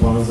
5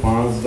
5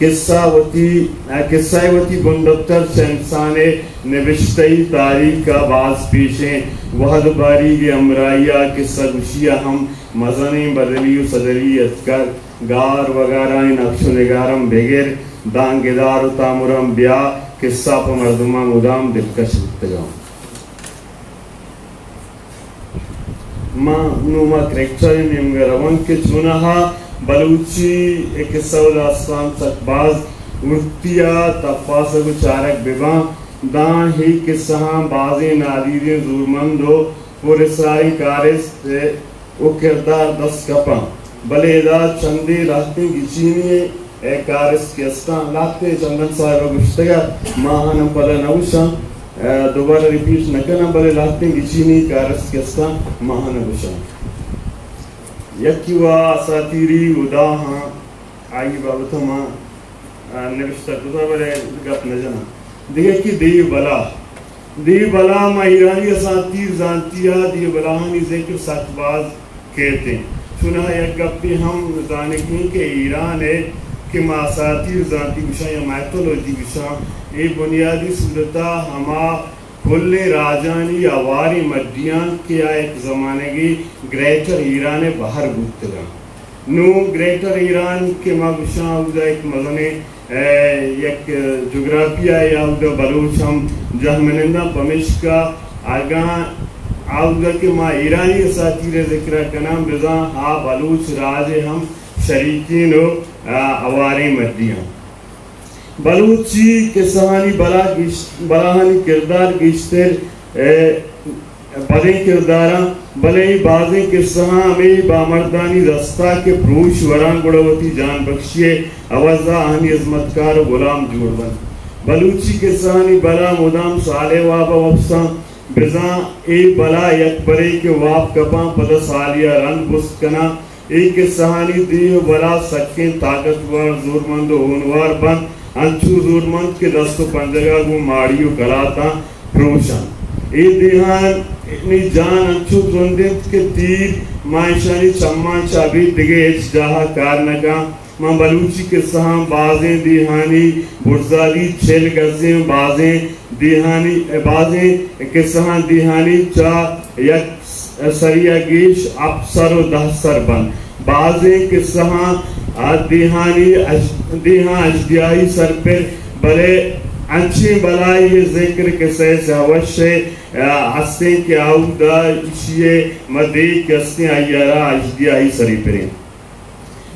قصہ وتی بندتر سے انسان نوشتئی تاریخ کا باز پیشیں وحد باری کے امرائیہ قصہ گشیہ ہم مزنی بدلی و صدری اتکر گار وغیرہ نقش و نگارم بغیر دانگدار و تامرم بیا قصہ پا مردمہ مدام دلکش بتگاؤں نوما کریکٹر نیمگا روان کے چونہا بلوچی ایک قصہ و داستان تک باز ارتیا تفاسہ کو چارک ببان دان ہی قصہ ہاں بازی نادیدیں زورمند ہو پور اسرائی کارس سے او کردار دست کپاں بلے ادا چندی لاتے گچینی اے کارس کیستان لاتے چندن صاحب گشتگا ماہانا پلا نوشاں دوبارہ ریپیٹ نکنا بلے لاتے گچینی کارس کیستان ماہانا گشاں یکی و اساتیری ادا ہاں آئی بابتا ماں نوشتہ کتا بلے گپ نجنا دیکھے کی دی بلا ما ایرانی اساتیر زانتیا دی بلاہانی ذکر ساتباز کہتے ہیں چنہ یک گپی ہم زانکیں کہ ایران ہے کہ ما اساتیر زانتی گشاں یا میتولوجی گشاں ای بنیادی صورتہ ہما کل راجانی آواری مدیان کیا ایک زمانے کی گریٹر ایران باہر گوتگا نو گریٹر ایران کے ما گشاں ہوتا ایک مزنے یک جغرافیہ یا ہوتا بلوچ ہم جہمنندہ پمشکا آگاں آؤگا کہ ما ایرانی اساتیر ذکرہ کنام بزاں ہا بلوچ راج ہم شریکین و آواری مدیان بلوچی کے سہانی بلاہانی کردار گشتر بلیں کرداراں بلیں بازیں کے سہاں میں بامردانی دستا کے پروش وران گڑوتی جان بخشیے اوزا آہنی عظمتکار و غلام جوڑ بن بلوچی کے سہانی بلا مدام سالے وابا وفساں بزاں اے بلا یک برے کے واب کپاں پدا سالیہ رن بست کنا ایک سہانی دیو بلا سکیں طاقتور زورمند و ہونوار بن انچو زورمند کے دست و پنجگا کو ماڑیو کلاتا پروشن اے دیہان اتنی جان انچو زندت کے تیر مائشانی چمان چابی دگے اچ جاہا کارنگا ماں بلوچی کے سہاں بازیں دیہانی برزالی چھل گزیں بازیں دیہانی بازیں کے سہاں دیہانی چاہ یک سریع گیش افسر و دہسر بن بازیں کے سہاں دیہاں اجدیائی سر پر بلے انچے بلائی یہ ذکر کے سے ہوشے ہستیں کے آؤدہ اشیے مدیق کے ہستیں آئیارا اجدیائی سری پریں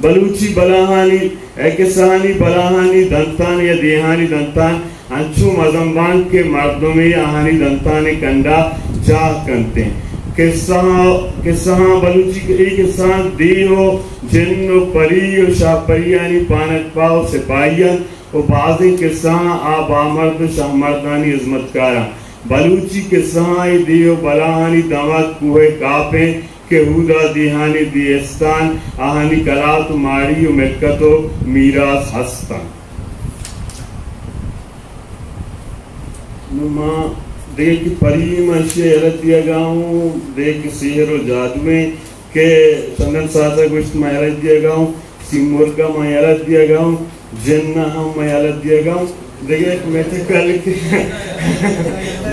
بلوچی بلاہانی ایک سہانی بلاہانی دنتان یا دیہانی دنتان انچو مزمبان کے مردوں میں آہانی دنتان کنڈا چاہ کنتے ہیں قصہاں بلوچی کے ایک قصہاں دیو جن و پری و شاہ پریانی پانک پاو سپاہیان و بازیں قصہاں آب آمرد شاہ مردانی عظمتکارا بلوچی قصہاں دیو بلاہانی دمک کوہ کاپیں کہ ہودا دیہانی دیستان آہانی کلات و ماری و ملکت و میراث ہستان نما دیکھ پری منشی حیرت دیا گاؤں دیکھ سحر و جادویں کہ چندن ساتھا گوشت میں حیرت دیا گاؤں سیمور کا میں حیرت دیا گاؤں جنہ ہم میں حیرت دیا گاؤں دیکھ ایک میتھیکل کی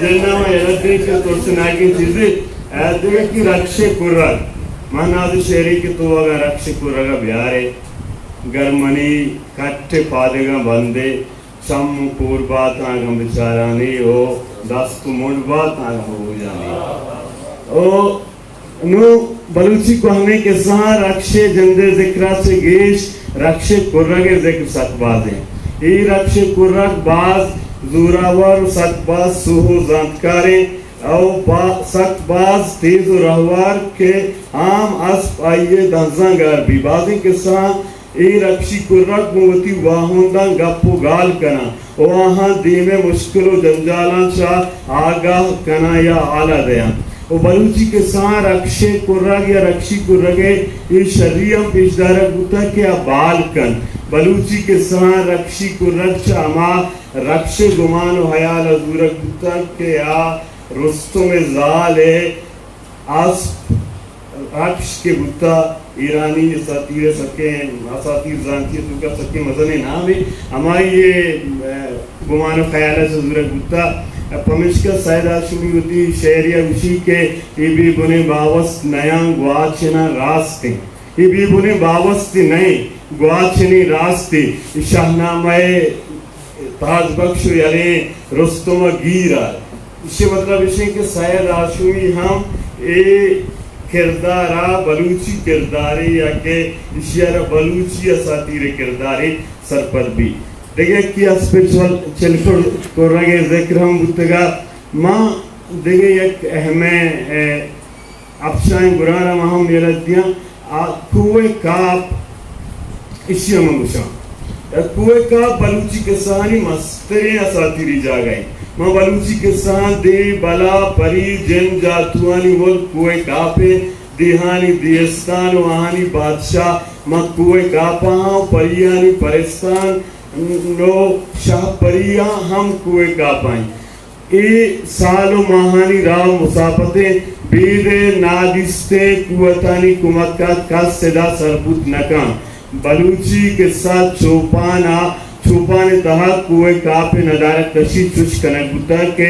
جنہ میں حیرت دیا کہ تو سناکی چیزیں دیکھ کی رکش کرگ مہنازی شہری کی تو اگر رکش کرگا بیارے گرمنی کٹھے پادگا بندے چم پور بات آگا بچارانی ہو دست مڑ بات آگا ہو جانی نو بلوچی کو ہمیں کے سہاں رکش جندے ذکرہ سے گیش رکش کرگ ذکر ست بازیں ای رکش کرگ باز زوراور ست باز سوہو زانتکاریں او سخت باز تیز و رہوار کے عام اسپ آئیے دنزانگار بھی بازیں کے ساتھ ای رکشی کرک موتی واہوندان گپو گال کنا او آہاں دیمے مشکل و جنجالان شاہ آگاہ کنا یا آلہ دیا او بلوچی کے ساتھ رکشے کرک یا رکشی کرگے ای شریعم پیش دارک ہوتا کیا بال کن بلوچی کے ساتھ رکشی کرک چاما رکش گمان و حیال ازورک ہوتا کیا رستم زال ہے رکش کے بتا ایرانی اساتیر سکے اساتیر زانتی تو کا سکے مزنے نہ بھی ہماری یہ گمان و خیال سے ضرورت ہوتا پمشکا سیدہ شروع ہوتی شہریہ وشی کے ای بھی بنے باوست نیاں گواچنا راستے ای بھی بنے باوست نئے گواچنی راستے شاہنامہ تاج بخش یعنی رستم گیرا اس مطلب اس کہ سید آشوی ہم کردارا بلوچی کرداری یا کہ اشیارہ بلوچی اساتیر کرداری سرپر بھی دیکھیں کیا اسپیچول چلکر کر رہے ذکر ہم بتگا ماں دیکھیں ایک اہم افشائیں گرانا مہم میلتیاں کوئے کاپ اشیاء منگوشاں کوئے کاپ بلوچی کسانی مسترین اساتیری جا گئی ماں بلوچی کسان دے بلا پری جن جاتوانی ول کوئے کاپے دیہانی دیستان و آہانی بادشاہ ماں کوئے کاپاں پریانی پرستان نو شاہ پریاں ہم کوئے کاپائیں اے سال و ماہانی راو مساپتیں بیدے نادستے قوتانی کمکات کا صدا سربوت نکاں بلوچی کے ساتھ چوپان دہا کوئے کاپ ندارت کشی چوش کنک بتا کہ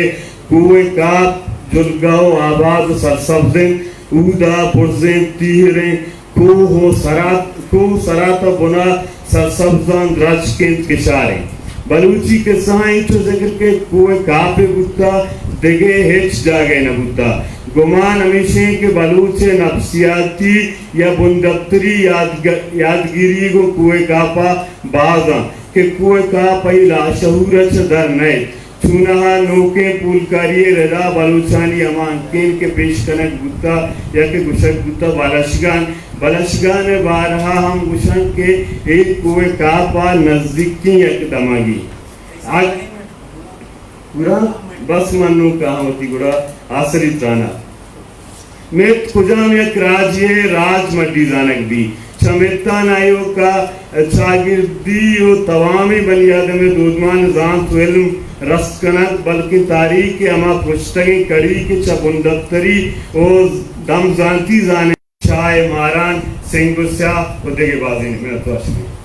کوئے کاپ جلگاو آباد سرسبزیں اودا برزیں تیہریں کوہ سراتا بنا سرسبزان درج کے انتشاریں بلوچی کے سائیں چو ذکر کے کوئے کاپ بتا دگے ہیچ جاگے نہ بتا گمان ہمیشہ کہ بلوچ نفسیاتی یا بندفتری یادگیری کو کوئے کاپا بازاں کہ کوئے کاپا لاشہورت در نئے چونہا نوکے پولکاری ردا بلوچانی امان کین کے پیش کنک بتا یا کہ گشک بتا بلشگان بارہا ہم گشن کے ایک کوئے کاپا نزدیکی یک دماغی آج پورا بس منو کہاں ہوتی گڑا آسری ترانا میت خجام یک راجی راج مڈی زانک دی چمیتان آئیو کا چاگردی و توامی بنی آدم دودمان زان تو علم رست کنک بلکہ تاریخ اما پشتگی کڑی کے چپندفتری و دم زانتی زانے شاہ ماران سنگ بسیا و دیگے بازی میں تو اشکر